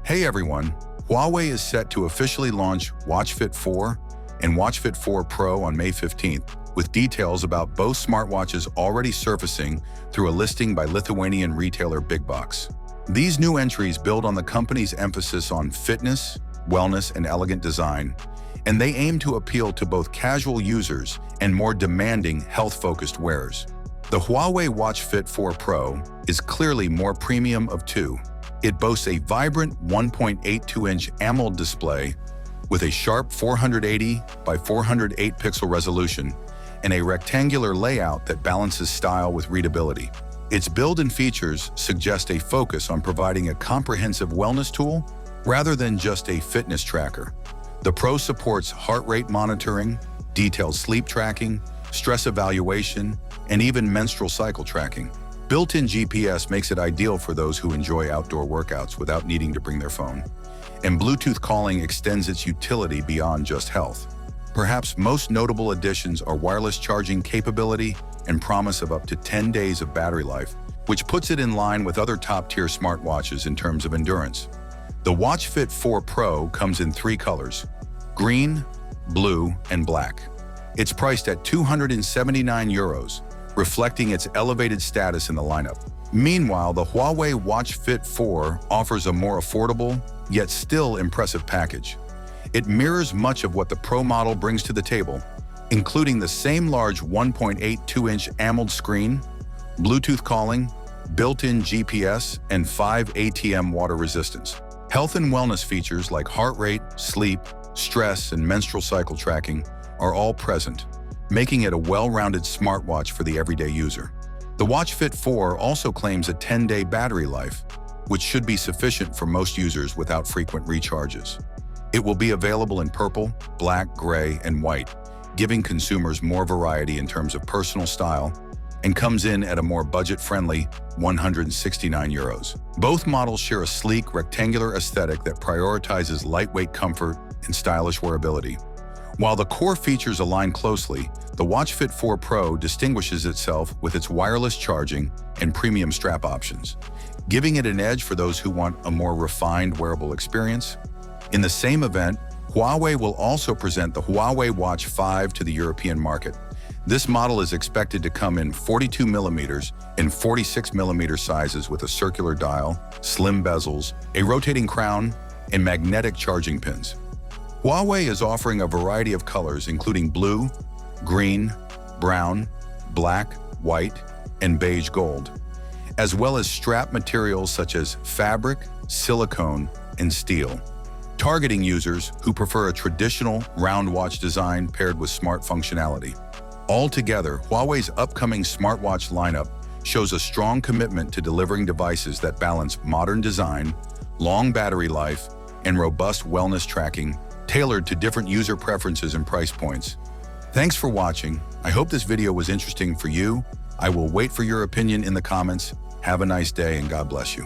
Hey everyone, Huawei is set to officially launch Watch Fit 4 and Watch Fit 4 Pro on May 15th, with details about both smartwatches already surfacing through a listing by Lithuanian retailer Big Box. These new entries build on the company's emphasis on fitness, wellness, and elegant design, and they aim to appeal to both casual users and more demanding, health-focused wearers. The Huawei Watch Fit 4 Pro is clearly more premium of two. It boasts a vibrant 1.82-inch AMOLED display with a sharp 480 by 408 pixel resolution and a rectangular layout that balances style with readability. Its build and features suggest a focus on providing a comprehensive wellness tool rather than just a fitness tracker. The Pro supports heart rate monitoring, detailed sleep tracking, stress evaluation, and even menstrual cycle tracking. Built-in GPS makes it ideal for those who enjoy outdoor workouts without needing to bring their phone. And Bluetooth calling extends its utility beyond just health. Perhaps most notable additions are wireless charging capability and promise of up to 10 days of battery life, which puts it in line with other top-tier smartwatches in terms of endurance. The Watch Fit 4 Pro comes in three colors: green, blue, and black. It's priced at €279, reflecting its elevated status in the lineup. Meanwhile, the Huawei Watch Fit 4 offers a more affordable, yet still impressive package. It mirrors much of what the Pro model brings to the table, including the same large 1.82-inch AMOLED screen, Bluetooth calling, built-in GPS, and 5 ATM water resistance. Health and wellness features like heart rate, sleep, stress, and menstrual cycle tracking are all present, making it a well-rounded smartwatch for the everyday user. The Watch Fit 4 also claims a 10-day battery life, which should be sufficient for most users without frequent recharges. It will be available in purple, black, gray, and white, giving consumers more variety in terms of personal style, and comes in at a more budget-friendly €169. Both models share a sleek, rectangular aesthetic that prioritizes lightweight comfort and stylish wearability. While the core features align closely, the Watch Fit 4 Pro distinguishes itself with its wireless charging and premium strap options, giving it an edge for those who want a more refined wearable experience. In the same event, Huawei will also present the Huawei Watch 5 to the European market. This model is expected to come in 42mm and 46mm sizes with a circular dial, slim bezels, a rotating crown, and magnetic charging pins. Huawei is offering a variety of colors including blue, green, brown, black, white, and beige gold, as well as strap materials such as fabric, silicone, and steel, targeting users who prefer a traditional round watch design paired with smart functionality. Altogether, Huawei's upcoming smartwatch lineup shows a strong commitment to delivering devices that balance modern design, long battery life, and robust wellness tracking, tailored to different user preferences and price points. Thanks for watching. I hope this video was interesting for you. I will wait for your opinion in the comments. Have a nice day and God bless you.